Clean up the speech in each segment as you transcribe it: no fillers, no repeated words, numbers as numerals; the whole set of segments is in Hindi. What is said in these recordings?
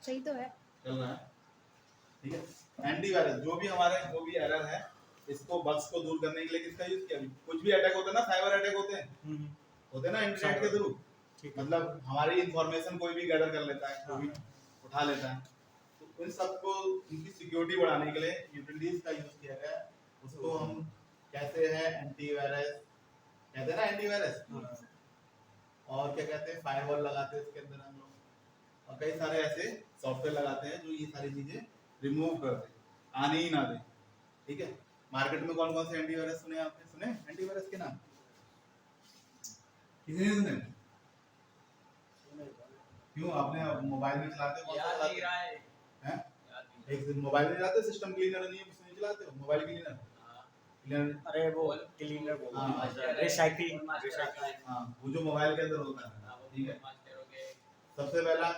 सही तो है, चल रहा है। ठीक है, एंटीवायरस जो भी एरर है, इसको बग्स को दूर करने के लिए किसका यूज किया? कुछ भी अटैक होता है ना, साइबर अटैक होते हैं ना इंटरनेट के थ्रू, मतलब हमारी इंफॉर्मेशन कोई भी गैदर कर लेता है, कोई भी उठा लेता है। तो इन सबको इनकी सिक्योरिटी बढ़ाने के लिए यूटिलिटीज का यूज किया गया है। उसको हम कहते हैं एंटीवायरस, कहते हैं ना एंटीवायरस। और क्या कहते हैं, फायरवॉल लगाते हैं इसके अंदर हम लोग, और कई सारे ऐसे सॉफ्टवेयर लगाते हैं जो ये सारी चीजें रिमूव कर दे, आने ही ना दे। ठीक है, मार्केट में कौन कौन से एंटीवायरस सुने आपने? सुने एंटीवायरस के नाम? किसी ने सुने? क्यों, आपने मोबाइल में चलाते हो? याद नहीं रहा है हैं? एक मोबाइल में चलाते हो, सिस्टम क्लीनर नहीं है उसमें चलाते हो, मोबाइल क्लीनर? क्लीनर, अरे वो क्लीनर बोल, हाँ, रिसाइकिल। हाँ, वो जो मोबाइल के अंदर होता है। ठीक है, सबसे पहला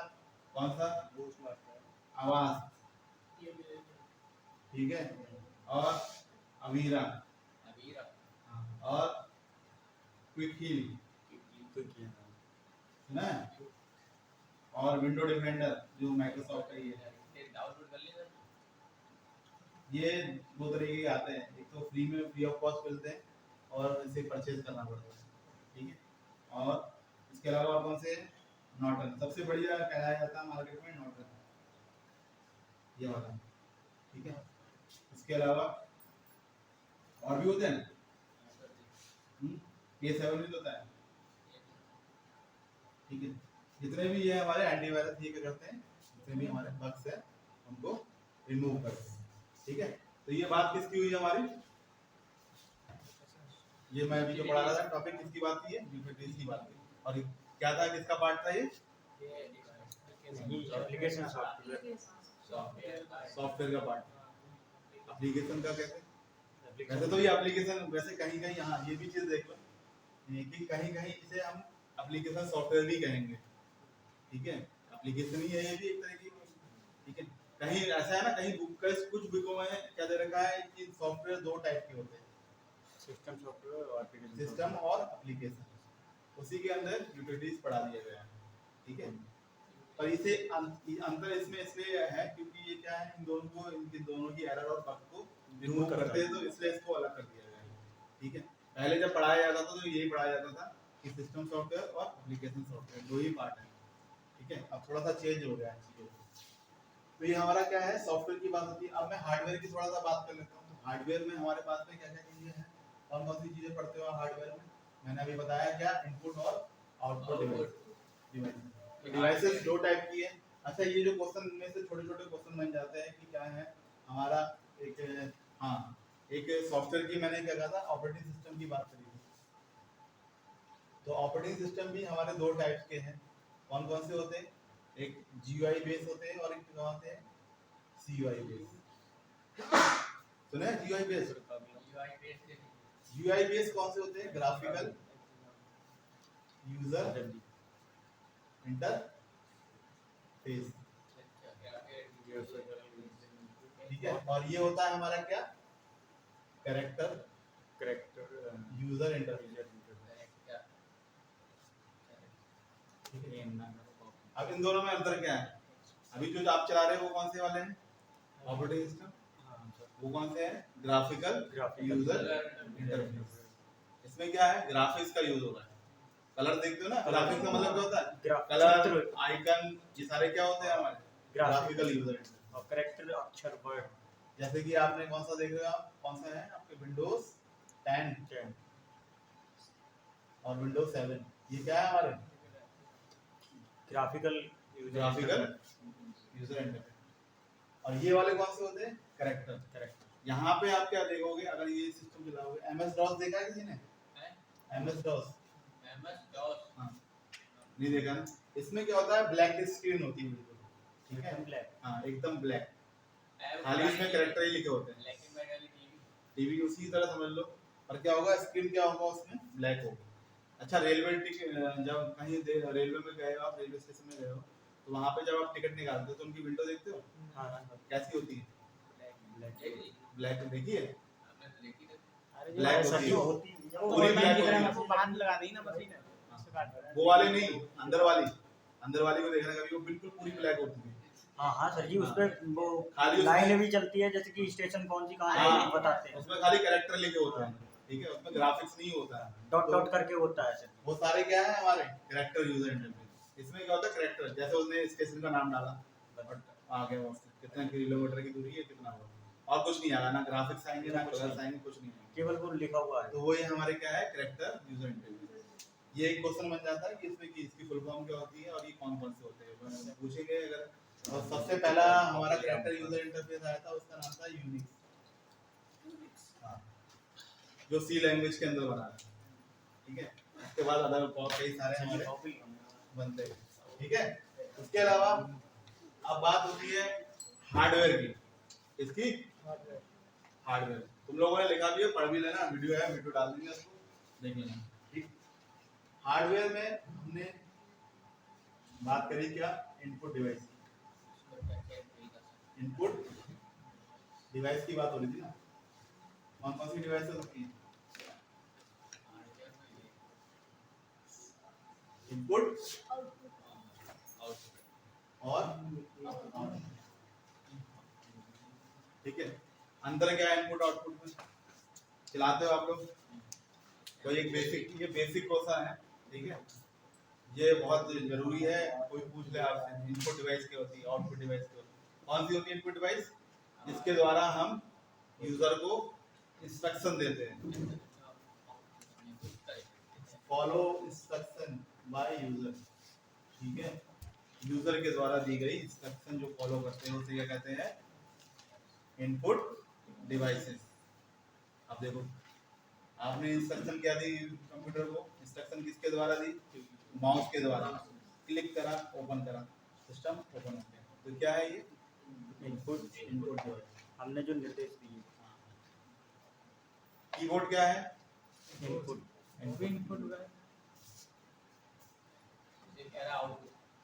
कौन सा? आवाज, ठीक है, और अवीरा, और क्विक हील, सुना है? और विंडो डिफेंडर जो माइक्रोसॉफ्ट का ये है। ये दो तरीके के आते हैं, एक तो फ्री ऑफ कॉस्ट मिलते हैं और इसे परचेज करना पड़ता है। ठीक है, और इसके अलावा और कौन से? नॉर्टन, सबसे बढ़िया कहलाया जाता है मार्केट में नॉर्टन, ये वाला। ठीक है, इसके अलावा और भी होते हैं, K7 भी होता है। ठीक है, जितने भी ये हमारे एंटीवायरस ये क्या करते हैं, जितने भी हमारे बग्स है उनको रिमूव करते हैं। ठीक है, तो ये बात किसकी हुई हमारी? ये मैं अभी जो पढ़ा रहा था टॉपिक, किसकी बात की है? यूटिलिटीज की बात की। और क्या था, किसका पार्ट था ये? एप्लीकेशन सॉफ्टवेयर का पार्ट। एप्लीकेशन का कहते हैं, वैसे तो ये एप्लीकेशन, वैसे कहीं कहीं यहाँ ये भी चीज देख लो कि कहीं कहीं इसे हम एप्लीकेशन सॉफ्टवेयर भी कहेंगे। ठीक है, एप्लीकेशन ही है ये भी एक तरह की। ठीक है, कहीं ऐसा है ना, कहीं कुछ बुकों में क्या दे रखा है कि सॉफ्टवेयर दो टाइप के होते हैं, सिस्टम सॉफ्टवेयर और एप्लीकेशन, सिस्टम और एप्लीकेशन। उसी के अंदर यूटिलिटीज पढ़ा दिया गया है। ठीक है, पर इसे अंतर इसमें इसलिए है क्योंकि ये क्या है, इन दोनों को, इनके दोनों की एरर और बग को रिमूव करते हैं, तो इसलिए इसको अलग कर दिया गया है। ठीक है, पहले जब पढ़ाया जाता था तो यही पढ़ाया जाता था कि सिस्टम सॉफ्टवेयर और एप्लीकेशन सॉफ्टवेयर दो ही पार्ट है। ठीक है, अब थोड़ा सा चेंज हो गया है चीजों। तो ये हमारा क्या है, सॉफ्टवेयर की बात होती है। अब मैं हार्डवेयर की थोड़ा सा बात कर लेता हूँ। तो हार्डवेयर में हमारे पास में क्या क्या चीजें हैं, कौन कौन सी चीजें पढ़ते हो हार्डवेयर में? मैंने अभी बताया क्या, इनपुट और आउटपुट डिवाइसेस दो टाइप की है। अच्छा, ये जो क्वेश्चन में से छोटे छोटे क्वेश्चन बन जाते हैं कि क्या है हमारा, एक हाँ, एक सॉफ्टवेयर की मैंने क्या कहा था, ऑपरेटिंग सिस्टम की बात करी थी। तो ऑपरेटिंग सिस्टम भी हमारे दो टाइप्स के हैं। कौन कौन से होते हैं? एक GUI बेस होते हैं और एक क्या होते हैं, CUI बेस। सुने हैं GUI बेस? GUI बेस कौन से होते हैं? Graphical user interface. ठीक है, और ये होता है हमारा क्या, कैरेक्टर यूजर इंटरफेस। अब इन दोनों में अंतर क्या है? अभी जो आप चला रहे हैं वो कौन से वाले हैं ऑपरेटिंग सिस्टम? वो कौन से हैं? Graphical user interface. इसमें क्या है, ग्राफिक्स का यूज होता है। कलर देखते हो ना, ग्राफिक्स का मतलब क्या होता है? कलर, आइकन, ये सारे क्या होते हैं हमारे ग्राफिकल यूजर इंटरफेस। और कैरेक्टर, अक्षर, वर्ड। जैसे कि आपने कौन सा देख रहे हो आप, कौन सा है आपके विंडोज 10 और विंडोज 7, ये क्या है हमारे ग्राफिकल यूजर इंटरफेस। और ये वाले कौन से होते हैं? कैरेक्टर। यहाँ पे आप क्या देखोगे, अगर ये सिस्टम चलाओगे, MS DOS देखा है किसी ने? MS DOS हाँ, नहीं देखा ना? इसमें क्या होता है, ब्लैक स्क्रीन होती है बिल्कुल। ठीक है, ब्लैक, हाँ एकदम ब्लैक, खाली इसमें कैरेक्टर ही लिखे होते हैं। टीवी उसी तरह समझ लो। और क्या होगा, स्क्रीन क्या होगा उसमें, ब्लैक होगा। अच्छा, रेलवे टिकट, जब कहीं रेलवे में गए हो आप, रेलवे स्टेशन में गए हो, तो वहाँ पे जब आप टिकट निकालते हो तो उनकी विंडो देखते हो? हाँ, कैसी होती है? ब्लैक देखी है? ब्लैक होती है, होती है, पूरी ब्लैक होती है। बांध लगा दी ना मशीन वो वाले नहीं, अंदर वाली को देखना कभी, वो बिल्कुल पूरी ब्लैक होती है। हाँ हाँ सर जी, उस पे वो खाली उसमें- लाइनें भी चलती है, जैसे कि स्टेशन कौन सी कहाँ है हाँ, ये बताते हैं। उसमें खाली कैरेक्टर लिखे होते हैं, ठीक है, उसमें ग्राफिक्स नहीं होता है। डॉट तो डॉट करके होता है सर। वो सारे क्या है हमारे कैरेक्टर यूजर इंटरफेस। इसमें क्या होता है कैरेक्टर, जैसे उसने स्टेशन का नाम डाला और आ गया वो कितने किलोमीटर की दूरी है कितना हुआ, और कुछ नहीं आएगा, ना ग्राफिक्स आएंगे ना कलर्स आएंगे, कुछ नहीं आएंगे, केवल वो लिखा हुआ है। तो वो ये हमारे क्या है कैरेक्टर यूजर इंटरफेस। ये एक क्वेश्चन बन जाता है कि इसमें कि इसकी फुल फॉर्म क्या होती है और ये कौन कौन से होते हैं पूछेंगे अगर। और सबसे पहला हमारा कैरेक्टर यूजर इंटरफेस आया था, उसका नाम था यूनिक्स, हाँ, जो सी लैंग्वेज के अंदर बना है, ठीक है। उसके बाद अदर बहुत कई सारे हमारे बनते हैं, ठीक है। उसके अलावा अब बात होती है हार्डवेयर की, इसकी हार्डवेयर तुम लोगों ने लिखा भी है, पढ़ भी लेना, वीडियो है, वीडियो डाल देंगे उसको देख लेना, ठीक। हार्डवेयर में हमने बात करी क्या, इनपुट डिवाइस, इनपुट डिवाइस की बात हो रही थी ना, कौन कौन सी डिवाइस होती है, इनपुट और आउटपुट, ठीक है। अंदर क्या है इनपुट आउटपुट में, चलाते हो आप लोग कोई एक बेसिक, ये बेसिक क्वेश्चन है, ठीक है, ये बहुत जरूरी है, कोई पूछ ले आपसे इनपुट डिवाइस क्या होती है, आउटपुट डिवाइस क्या होती है। कौन सी होती है इनपुट डिवाइस, जिसके द्वारा हम यूजर को इंस्ट्रक्शन देते हैं, फॉलो इंस्ट्रक्शन बाय यूजर, ठीक है, यूजर के द्वारा दी गई इंस्ट्रक्शन जो फॉलो करते हैं उसे क्या कहते हैं, इनपुट डिवाइसेस। अब देखो आपने इंस्ट्रक्शन क्या दी कंप्यूटर को, इंस्ट्रक्शन किसके द्वारा दी, माउस के द्वारा, क्लिक करा ओपन करा सिस्टम ओपन हो गया, तो क्या है ये इनपुट डिवाइस। हमने जो निर्देश दिए। कीबोर्ड क्या है, इनपुट इनपुट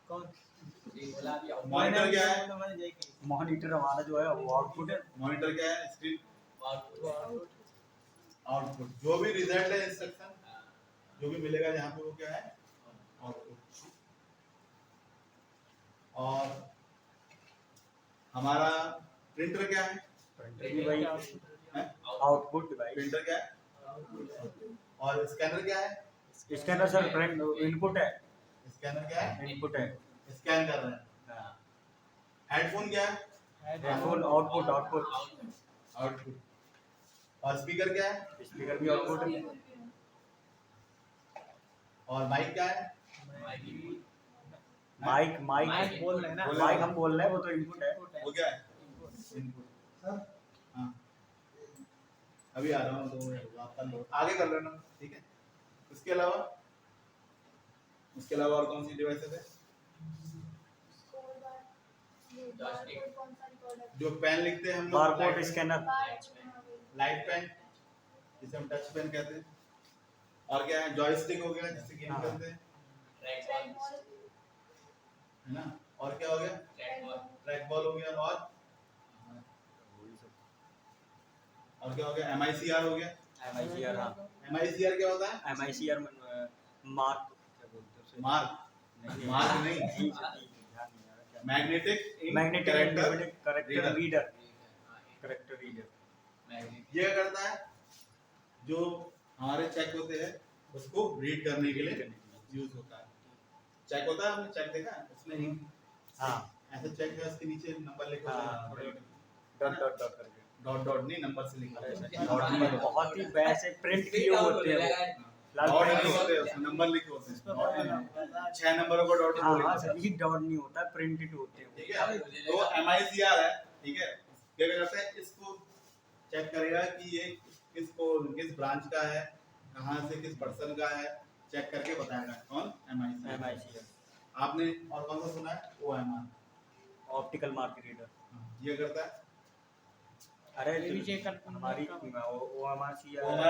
कौन मॉनिटर क्या है, मॉनिटर हमारा जो है वो आउटपुट है। मॉनिटर क्या है, स्क्रीन आउटपुट, जो भी रिजल्ट है इंस्ट्रक्शन जो भी मिलेगा यहाँ पे वो क्या है आउटपुट। और हमारा प्रिंटर क्या है, प्रिंटर भी वही हैं? Output device. प्रिंटर क्या है, और स्कैनर क्या है, स्कैनर सर प्रिंट इनपुट है, स्कैनर क्या है, इनपुट है। स्कैन कर रहे हैं। हेडफोन क्या है, हेडफोन आउटपुट आउटपुट आउटपुट। और स्पीकर क्या है, स्पीकर भी आउटपुट है। और माइक क्या है, माइक माइक बोल रहे हैं ना, माइक हम बोल रहे हैं वो तो इनपुट है। वो क्या है, इनपुट। हाँ अभी आ रहा हूँ, तो आप कर लो, आगे कर लेना, ठीक है। उसके अलावा और कौन सी डिवाइसेस है, जो पेन लिखते हैं हम लोग, बारकोड स्कैनर, लाइट पेन जिसे हम टच पेन कहते हैं। और क्या है, जॉयस्टिक हो गया जिससे गेम हाँ। खेलते हैं, है ना। और क्या हो गया, ट्रैक बॉल हो गया, और क्या हो गया, MICR हो गया। MICR। हाँ MICR क्या होता है, MICR मार्क क्या बोलते हैं उसे? मार्क, मार्क नहीं, magnetic magnetic character character reader, character reader. ये क्या करता है, जो हमारे चेक होते हैं उसको रीड करने के लिए यूज होता है। चेक होता है, हमने चेक देखा है, उसमें ही हाँ ऐसा चेक है, उसके नीचे नंबर लिखा होता है, डॉट डॉट डॉट करके। डॉट डॉट नहीं नंबर से लिखा होता है, डॉट में बहुत ही वैसे प्रिंट किए होते हैं वो। लाल डॉट print नहीं होते होते हैं। उसमें नंबर लिखे होते हैं, डॉट नहीं, 6 नंबरों को डॉट हाँ लिखा हाँ होता है, सर, ये डॉट नहीं होता, प्रिंटेड होते हैं वो। ठीक है। तो MICR है, ठीक है, क्या करता है, इसको चेक करेगा कि ये किस ब्रांच का है, कहाँ से किस पर्सन का है, चेक करके बताएगा कौन, MICR। आपने और कौन सा सुना है, OMR, ऑप्टिकल मार्क रीडर। ये करता है। अरे ये भी चेक कर हमारी OMR OMR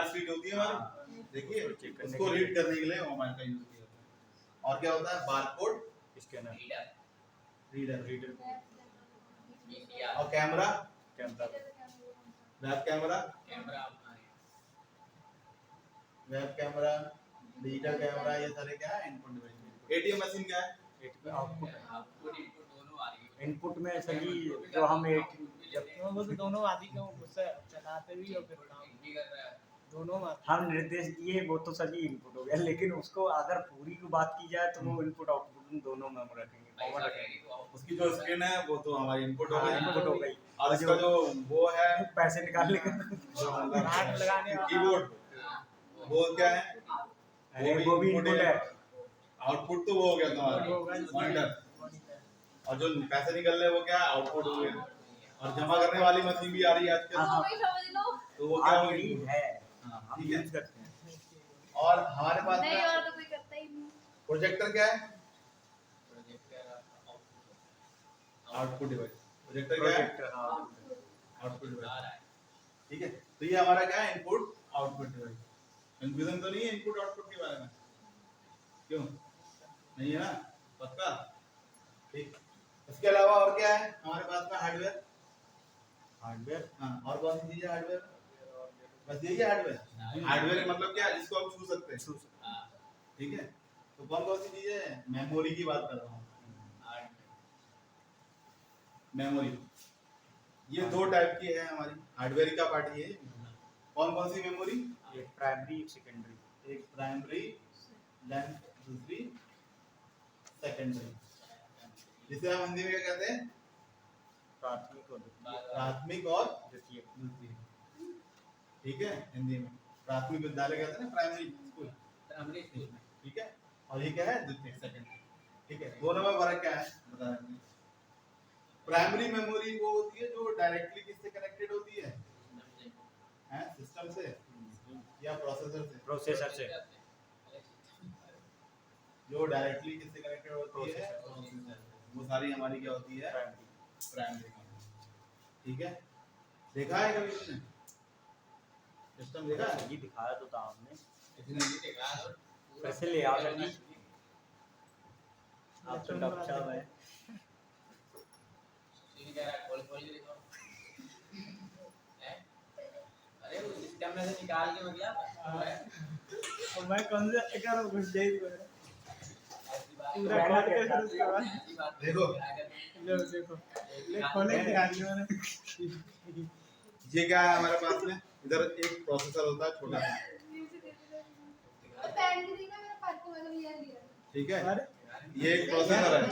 स्पीड होती है हमारी, देखिए उसको चेक करने उसको के लिए। रीड करने के लिए OMR का यूज किया जाता है। और क्या होता है, बारकोड स्कैनर रीडर, रीडर और camera, camera web camera, web camera, digital camera, ये सारे क्या है इनपुट डिवाइस। ATM मशीन क्या है, आउटपुट है। इनपुट में सभी जो हम जब वो तो दोनों आदि को उससे चलाते भी और फिर काम दोनों में आते हम निर्देश दिए वो तो सभी इनपुट हो गया, लेकिन उसको अगर पूरी की बात की जाए तो वो इनपुट आउटपुट दोनों में हम रखेंगे, कॉमन रखेंगे। उसकी जो स्क्रीन है वो तो हमारी इनपुट हो गई, इनपुट हो गई, और इसका जो वो है पैसे निकालने का जो हाथ लगाने वाला। कीबोर्ड वो क्या है, वो भी इनपुट है। आउटपुट तो वो हो गया तुम्हारा मॉनिटर, और जो पैसे निकल रहे हैं वो क्या है, आउटपुट हो गया। और जमा करने वाली मशीन भी आ रही है आजकल, तो वो क्या होगी है, हाँ, हम ठीक है। यूज करते हैं। और हमारे पास नहीं, में और तो कोई करता ही नहीं। प्रोजेक्टर क्या है, आउटपुट डिवाइस। प्रोजेक्टर क्या है, प्रोजेक्टर, हाँ, आउटपुट डिवाइस, ठीक है। तो ये हमारा क्या है, इनपुट आउटपुट डिवाइस। कंफ्यूजन तो नहीं है इनपुट आउटपुट के बारे में, क्यों नहीं है ना, पक्का, ठीक। इसके अलावा और क्या है हमारे पास में, हार्डवेयर। हार्डवेयर, हाँ, और कौन सी चीज है हार्डवेयर, बस यही है हार्डवेयर। हार्डवेयर मतलब क्या है, जिसको हम छू सकते हैं, ठीक है। तो कौन कौन सी चीजें हैं, मेमोरी की बात कर रहा हूँ, मेमोरी। ये दो टाइप की है हमारी हार्डवेयर का पार्ट, ये कौन कौन सी मेमोरी, एक प्राइमरी एक सेकेंडरी। एक प्राइमरी, देन दूसरी सेकेंडरी, जिसे हम हिंदी में क्या कहते हैं, प्राथमिक और प्राथमिक और द्वितीय। द्वितीय, ठीक है। हिंदी में प्राथमिक विद्यालय कहते हैं ना, प्राइमरी स्कूल, ठीक है। और ये क्या है, द्वितीय, सेकेंडरी, ठीक है। दोनों में फर्क क्या है बता दें। प्राइमरी मेमोरी वो होती है जो डायरेक्टली किससे कनेक्टेड होती है, सिस्टम से या प्रोसेसर से, प्रोसेसर से। जो डायरेक्टली किससे कनेक्टेड होती है, वो सारी हमारी क्या होती है, प्राइमरी मेमोरी, ठीक है। देखा है कभी इसने सिस्टम, देखा है, ये दिखाया तो था हमने, किसी ने नहीं देखा, कैसे ले आओ सर जी, आप तो डॉक्टर है। अरे वो सिस्टम में से निकाल के मैं गया और मैं कौन सा एकर घुस जाई पूरा पहला खोल के क्या फिर उसके बाद देखो लो देखो ले खोले दिखा दिया मैंने। ये क्या है हमारे पास में, इधर एक प्रोसेसर होता है छोटा सा, ठीक है। अरे ये एक प्रोसेसर है,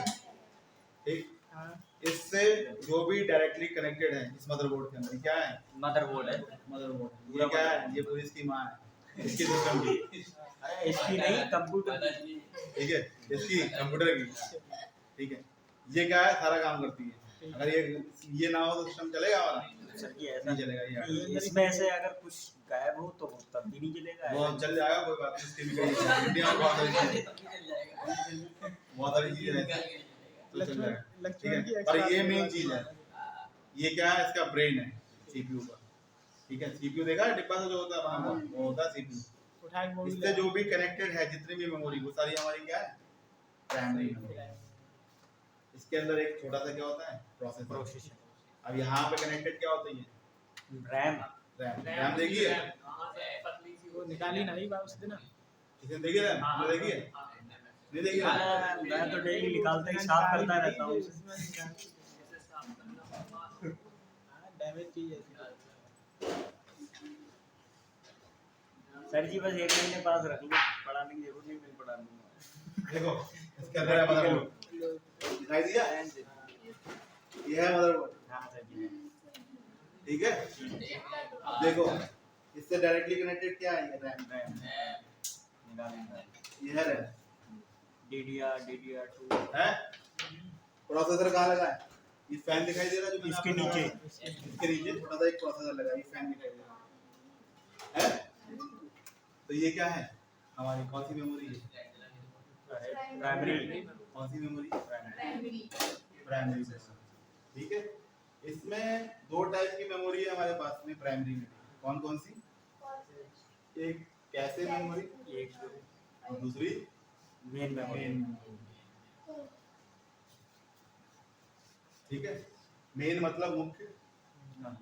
ठीक। हाँ इससे जो भी डायरेक्टली कनेक्टेड है इस मदरबोर्ड के अंदर, क्या है, मदरबोर्ड है। मदरबोर्ड। ये क्या है, ये पूरी इसकी माँ है, इसकी सिस्टम की, अरे इसकी नहीं, कंप्यूटर की। ठीक है, इसकी कंप्यूटर की, ठीक है। ये क्या है, सारा काम करती है। अगर ये ना हो तो सिस्टम चलेगा हमारा, सर जी ऐसा नहीं चलेगा। ये इसमें से अगर कुछ गायब हो तो तब भी नहीं चलेगा। वो चल जाएगा, कोई बात नहीं। इसकी भी कई इंडिया में बहुत सारी चीजें, बहुत सारी चीजें रहती हैं, तो चल जाएगा, ठीक है। पर ये मेन चीज है, ये क्या है, इसका ब्रेन है सीपीयू का, ठीक है। सीपीयू देखा है, डिब्बा से जो होता है बना हुआ, वो होता है सीपीयू। उठा के मोबाइल इससे जो भी कनेक्टेड है, जितनी भी मेमोरी, वो सारी हमारी क्या है, प्राइमरी मेमोरी। इसके अंदर एक छोटा सा क्या होता है, प्रोसेसर। अब यहाँ पे कनेक्टेड क्या होता है, रैम। रैम देखिए, वो निकाली नहीं बा उस दिन किसी ने देखी है, आपने देखी है, नहीं देखी है? मैं तो डेली निकालता ही साफ करता रहता हूँ। डैमेज चीज है। सर जी बस 1 महीने पास रख लो, पढ़ाने की जरूरत नहीं, मैं पढ़ा दूंगा। देखो इसके अंदर है मदरबोर्ड, दिखाई दिया, ये है मदरबोर्ड, हाँ सर जी। ठीक है। अब देखो इससे डायरेक्टली कनेक्टेड क्या है, ये रैम, निकालेंगे। ये है रैम, DDR2 है। प्रोसेसर कहाँ लगा है, ये फैन दिखाई दे रहा है जो मैंने इसके आपको नीचे। बताया? इसके नीचे छोटा सा एक प्रोसेसर लगा है, ये फैन दिखाई दे रहा है। तो ये क्या है, हमारी कौन सी मेमोरी है, प्राइमरी। कौन सी मेमोरी, प्राइमरी सेक्शन, ठीक है। इसमें दो टाइप की मेमोरी है हमारे पास में प्राइमरी में, कौन कौन सी, एक कैशे मेमोरी, एक और दूसरी मेन मेमोरी। ठीक है। मेन मतलब मुख्य,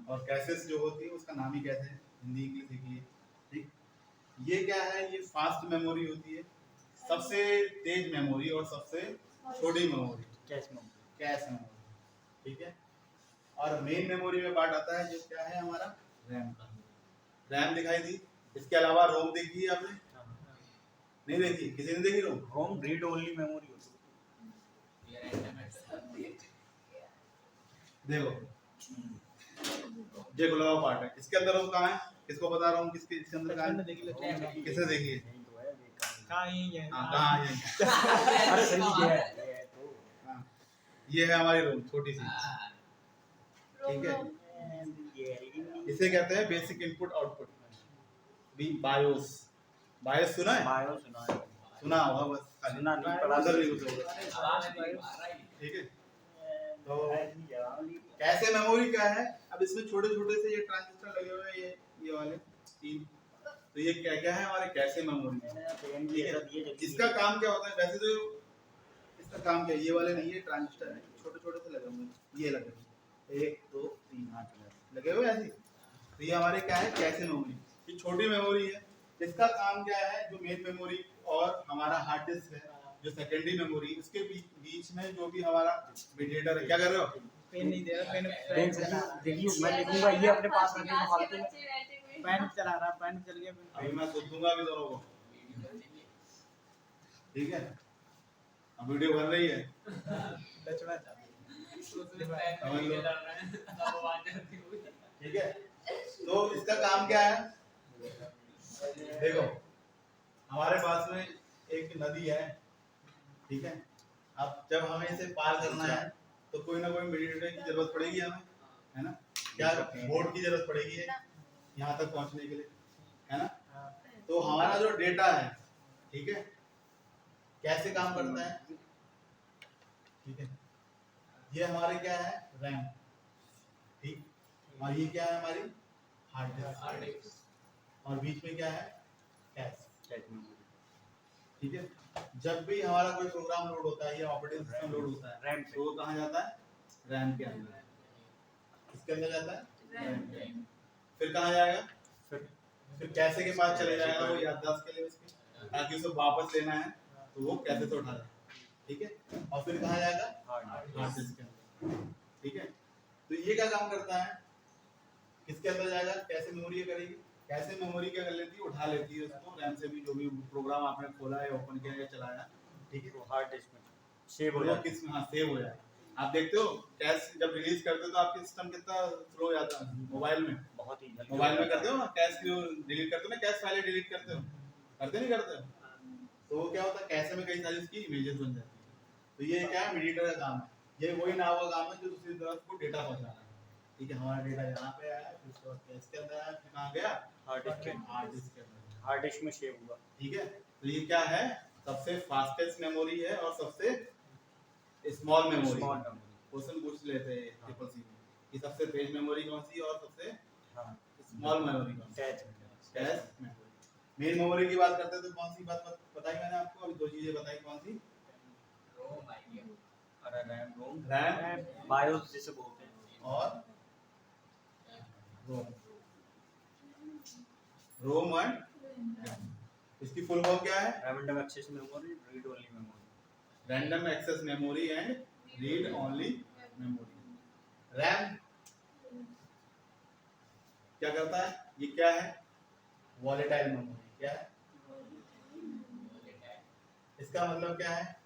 और कैसेस जो होती है उसका नाम ही कैसे है, हिंदी इंग्लिश सीखिए, ठीक। ये क्या है, ये फास्ट मेमोरी होती है, सबसे तेज मेमोरी और सबसे छोटी memory cache memory. Cache memory, ठीक है। और मेन मेमोरी में पार्ट आता है जो क्या है हमारा रैम का। रैम दिखाई दी, इसके अलावा रोम देखी है आपने? नहीं देखी? किसी ने देखी रोम? रोम रीड ओनली मेमोरी होती देखो ये खुला हुआ पार्ट है, इसके अंदर रोम कहाँ है? किसको बता रहा हूँ किसके इसके अंदर कहाँ है? देख लो किसने देखी है? है। यही तो है, ये काम। कहाँ है हाँ कहाँ है? अरे सही है तो हाँ, ये है हमारी रोम छोटी सी, ठीक है। इसे कहते हैं basic input output, BIOS. BIOS सुना है? बायो सुना है। सुना होगा बस, सुना नहीं पढ़ा अंदर तो नहीं घुसे होगा, आवाज नहीं आ रहा है। ठीक है। तो कैसे मेमोरी क्या है? अब इसमें छोटे छोटे से ये ट्रांजिस्टर लगे हुए हैं, ये वाले तीन, तो ये क्या क्या है हमारे कैसे मेमोरी। इसका काम क्या होता है? वैसे तो इसका काम क्या है? ये वाले नहीं है, ट्रांजिस्टर है, छोटे छोटे से लगे हुए हैं, ये लगे हुए 1 2 3 लगे हुए ऐसे। तो ये हमारे क्या है कैसे मेमोरी, ये छोटी मेमोरी है। इसका काम क्या है? जो मेन मेमोरी और हमारा हार्ड डिस्क है, जो सेकेंडरी मेमोरी, उसके बीच में जो भी हमारा मीडिएटर है। क्या कर रहे हो? पेन नहीं दे रहा, पेन से देखिए मैं लिखूंगा, ये अपने पास रखेगा फालतू में। पेन चला रहा, पेन चल गया। अभी मैं सुन दूंगा भी दोनों को, ठीक है। अब वीडियो बन रही है, बचड़ा था। ठीक है। तो इसका काम क्या है? देखो हमारे पास में एक नदी है, ठीक है। अब जब हमें इसे पार करना है तो कोई ना कोई मीडिएटर की जरूरत पड़ेगी हमें, है ना? क्या बोर्ड की जरूरत पड़ेगी है यहाँ तक पहुंचने के लिए, है ना? तो हमारा जो डेटा है, ठीक है, कैसे काम करता है, ठीक है। ये हमारे क्या है रैम, ठीक, और ये क्या है हमारी हार्ड डिस्क, और बीच में क्या है कैश, ठीक है। जब भी हमारा कोई प्रोग्राम लोड होता है या ऑपरेटिंग सिस्टम लोड होता है रैम तो वो कहाँ जाता है? रैम के अंदर, इसके अंदर जाता है रैम के अंदर। फिर कहाँ जाएगा? फिर कैसे के पास चले जाएगा वो याददाश्त के लिए उसके, ताकि उसे वापस लेना है तो वो कैसे से उठा ले, ठीक है। और फिर कहाँ जाएगा? हार्ड डिस्क के अंदर, ठीक है। तो ये क्या काम करता है? किसके अंदर जाएगा? कैसे मेमोरी करेगी? कैसे मेमोरी क्या कर लेती है? उठा लेती है उसको रैम से भी, जो भी प्रोग्राम आपने खोला है, ओपन किया या चलाया, ठीक है। हार्ड डिस्क में सेव हो वो जाता किस हाँ सेव हो जाए। आप देखते हो कैश जब रिलीज करते हो तो आपके सिस्टम कितना स्लो हो जाता है मोबाइल में। है, बहुत ही जल्दी मोबाइल में करते हो ना कैश डिलीट करते हो ना, कैश फाइलें डिलीट करते हो, करते नहीं करते हो? तो वो क्या होता है कैसे में कई सारी उसकी इमेजेस बन जाती है। तो ये क्या है मीडिएटर का काम है, ये वही नाव का काम है जो दूसरी तरफ को डेटा पहुंचाना है, ठीक है। हमारा डेटा यहाँ पे आया, फिर उसके बाद कैश के अंदर आया, फिर कहाँ गया? हार्ड डिस्क में, हार्ड डिस्क के अंदर, हार्ड डिस्क में सेव हुआ। ठीक है। तो ये क्या है? सबसे फास्टेस्ट मेमोरी है और सबसे small memory. Small memory, question पूछ लेते हैं ट्रिपल सी में कि सबसे तेज मेमोरी कौन सी है और सबसे हाँ स्मॉल मेमोरी कौन सी? Catch cache memory. Main memory की बात करते हैं तो कौन सी बात बताई मैंने आपको? अभी दो चीजें बताई, कौन सी? ROM idea. अरे रैम रोम, रैम बायोस जिसे बोलते हैं। और रोम, रोम एंड इसकी फुल फॉर्म क्या है? Random access memory, read only memory. Random access memory and read only memory. RAM क्या करता है? ये क्या है? Volatile memory. क्या है इसका मतलब? क्या है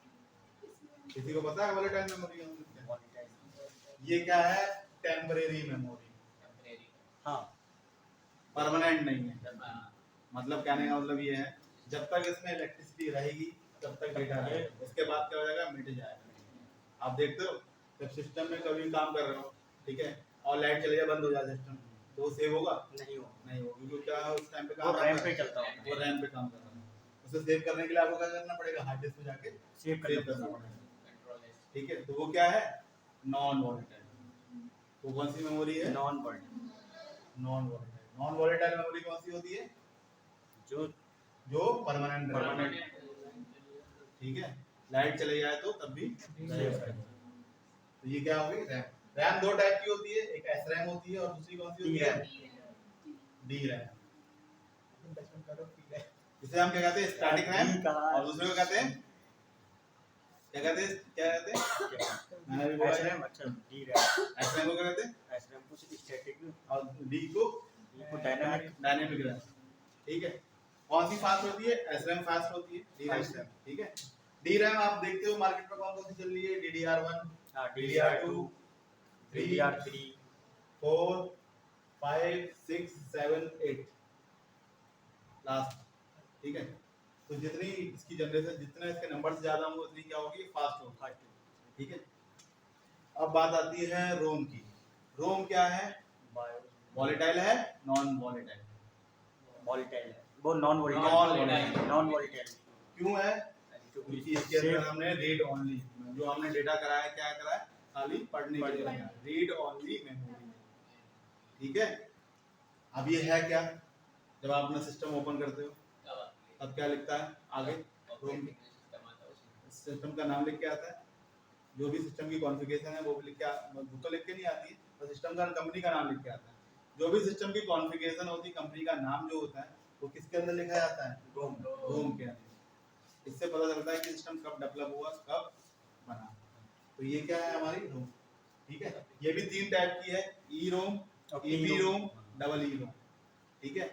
किसी को पता है वॉलेटाइल मेमोरी का मतलब क्या है? ये क्या है? Temporary memory, temporary. हाँ परमानेंट नहीं है। मतलब कहने का मतलब ये है जब तक इसमें इलेक्ट्रिसिटी रहेगी तब तक डेटा रहेगा, उसके बाद क्या हो जाएगा? मिट जाएगा। आप देखते हो जब सिस्टम में कभी काम कर रहे हो, ठीक है, और लाइट चले जाए, बंद हो जाए सिस्टम, तो वो सेव होगा? नहीं हो, नहीं होगा, क्योंकि क्या है उस टाइम पे वो काम रैम पे चलता है, वो रैम पे काम कर रहा है। उसे सेव करने के लिए आपको क्या करना पड़ेगा? हार्ड डिस्क में जाके सेव सेव करना पड़ेगा, ठीक है। तो वो क्या है? Non volatile. तो कौन सी मेमोरी है? Non word, non volatile. Non volatile memory कौन सी होती है? जो परमानेंट, ठीक है, लाइट चले जाए तो तब भी सेव करेगा। तो ये क्या होगी? रैम। रैम दो टाइप की होती है, एक एस रैम होती है और दूसरी कौन सी होती है? D RAM. बचपन करो पी ले। इसे हम क्या कहते हैं? Static RAM. और दूसरे को कहते हैं क्या कहते हैं, क्या कहते हैं? मैंने भी बोला है SRAM अच्छा डी रैम एसरैम को क्या कहते हैं, SRAM कुछ स्टैटिक और डी को को डायनामिक डायनेमिक रैम। ठीक है, कौन सी फास्ट होती है? एसरैम फास्ट होती है, डी रैम। ठीक है, डी रैम आप देखते हो मार्केट में कौन कौन सी चल रही है? DDR1, DDR2, DDR3 4, 5, 6, 7, 8 last. ठीक है, तो जितनी इसकी जनरेशन, जितना इसके नंबर ज्यादा होंगे उतनी क्या होगी? फास्ट होगी। ठीक है, अब बात आती है रोम की। रोम क्या है? वॉलेटाइल है, नॉन वॉलेटाइल? वॉलेटाइल है, वो नॉन Non-volatile। वॉलेटाइल क्यों है? क्योंकि इसके अंदर हमने रीड ओनली, जो हमने डेटा कराया क्या कराया? खाली पढ़ने के लिए कराया, रीड ओनली मेमोरी। ठीक है, अब ये है क्या? जब आप अपना सिस्टम ओपन करते हो तब क्या लिखता है आगे? रोम सिस्टम का नाम लिख के आता है, जो भी सिस्टम की कॉन्फ़िगरेशन है वो लिख के, वो तो लिख के नहीं आती है, तो सिस्टम का कंपनी का नाम लिख के आता है। जो भी सिस्टम की कॉन्फ़िगरेशन होती है, कंपनी का नाम जो होता है वो किसके अंदर लिखा जाता है? रोम के अंदर। इससे पता चलता है कि सिस्टम कब डेवलप हुआ, कब बना। तो ये क्या है? हमारी रोम। ठीक है, ये भी 3 टाइप की है, ई रोम, ईपी रोम, डबल ई रोम। ठीक है,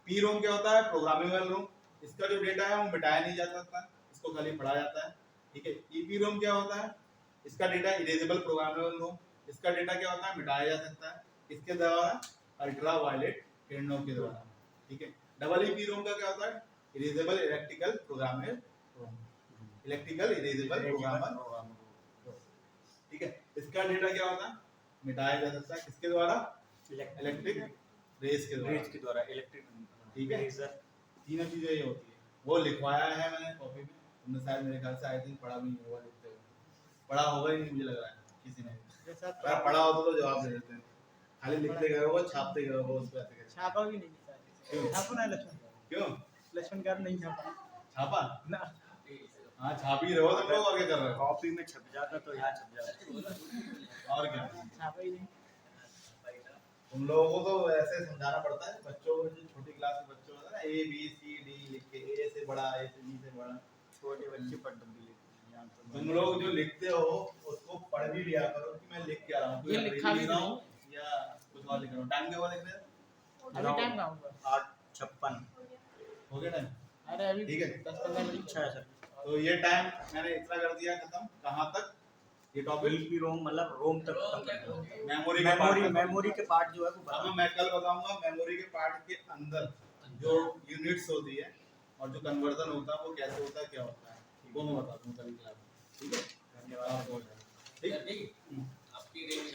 पी रोम क्या होता है? प्रोग्रामेबल रोम। इसका जो डेटा है वो मिटाया नहीं जा सकता, इसको खाली पढ़ा जाता है। ठीक है, ईपी रोम क्या होता है? इसका डेटा इरेजेबल प्रोग्रामेबल रोम। इसका डेटा क्या होता है? मिटाया जा सकता है, इसके द्वारा अल्ट्रा वायलेट किरणों के द्वारा। ठीक है, डबल ईपी रोम का क्या होता है? इरेजेबल इलेक्ट्रिकल प्रोग्रामेबल रोम, इलेक्ट्रिकल इरेजेबल प्रोग्रामेबल रोम। ठीक है, इसका डेटा क्या होता है? मिटाया जा सकता है, किसके द्वारा? इलेक्ट्रिक रेस के द्वारा, इलेक्ट्रिक। ठीक है, तीनों चीजें ये होती है। वो लिखवाया है मैंने कॉपी में, तुमने शायद मेरे ख्याल से आई थिंक पढ़ा भी नहीं होगा, लिखते हुए पढ़ा होगा ही नहीं, मुझे लग रहा है किसी ने। अगर पढ़ा हो तो जवाब दे देते हैं, खाली लिखते गए हो, छापते गए हो, उस पे ऐसे करके। छापा भी नहीं था। क्यों? छापा ना लक्ष्मण, क्यों लक्ष्मण का नहीं छापा छापा? ना। हाँ, छाप ही रहे हो तुम लोग, और क्या कर रहे हो? कॉपी में छप जाता तो यहाँ छप जाता। और क्या, छापा ही नहीं। तुम लोगों को तो ऐसे समझाना पड़ता है बच्चों को, जो छोटी क्लास के बच्चों होता है ना, ए बी सी डी लिख के, ए से बड़ा, ए से बी से बड़ा। छोटे बच्चे पढ़ भी लेते हैं, तुम लोग जो लिखते हो उसको पढ़ भी लिया करो कि मैं लिख के आ रहा हूँ, ये लिखा भी रहा हूँ या कुछ और लिख रहा हूँ। टाइम क्या हुआ लिख रहे हैं? अभी टाइम कहाँ हुआ? 8:56 हो गया टाइम? अरे अभी ठीक है, 10-15 मिनट। अच्छा है सर। तो ये टाइम मैंने इतना कर दिया खत्म। कहाँ तक? ये टॉपिक ईपी रोम मतलब रोम तक खत्म कर दो। मेमोरी मेमोरी के पार्ट जो है वो अब बता। मैं कल बताऊंगा मेमोरी के पार्ट के अंदर जो यूनिट्स होती है और जो कन्वर्जन होता है वो कैसे होता है, क्या होता है, वो मैं बता दूंगा कल की क्लास में। ठीक है, धन्यवाद। ठीक ठीक आपकी रेंज